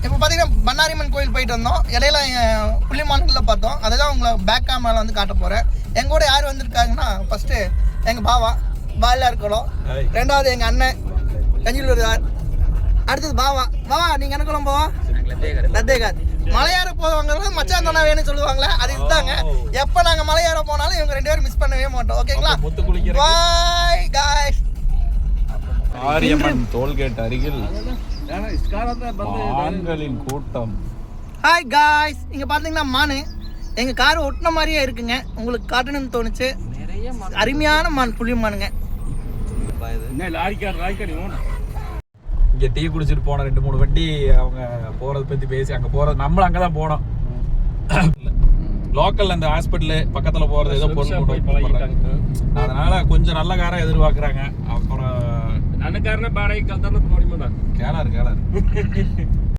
இப்போ பார்த்தீங்கன்னா பண்ணாரியம்மன் கோயில் போயிட்டு வந்தோம். இடையில புள்ளிமான்களில் பார்த்தோம். அதை தான் உங்களை பேக் கேமராவில் வந்து காட்ட போகிறேன். எங்க கூட யார் வந்திருக்காங்கன்னா ஃபஸ்ட்டு எங்கள் பாவா பாலில் இருக்கணும். ரெண்டாவது எங்கள் அண்ணன் கஞ்சிலூர். அடுத்தது பாவா. நீங்கள் என்ன போவா லத்தேகாத். மலையாற போவாங்க மச்சான் தானே வேணும்னு சொல்லுவாங்களே, அது இதுதாங்க. எப்போ நாங்கள் மலையாற போனாலும் இவங்க 2 பேரும் மிஸ் பண்ணவே மாட்டோம். ஓகேங்களா? Bye guys. ஆரியம்மன் டோல்கேட் அருகில் மான்களின் கூட்டம். ஹாய் காய்ஸ், இங்க பாத்தீங்கன்னா மானு எங்க கார் ஒட்டின மாதிரியே இருக்குங்க. உங்களுக்கு காட்டணும்னு தோணுச்சு. அருமையான மான், புளிய மானுங்க. இங்க டீ குடிச்சிட்டு போன 2-3 வண்டி அவங்க போறதை பத்தி பேசி அங்க போறது, நம்மளும் அங்கதான் போனோம். லோக்கல் அந்த ஹாஸ்பிட்டலு பக்கத்துல போறது ஏதோ பொருள், அதனால கொஞ்சம் நல்ல காரை எதிர்பார்க்கறாங்க. அப்புறம் ನನ್ನ ಕಾರಣ ಬಾಡಿಗೆ ಕಲ್ತಾನ ನೋಡಿ ಮಾಡ கேளாரு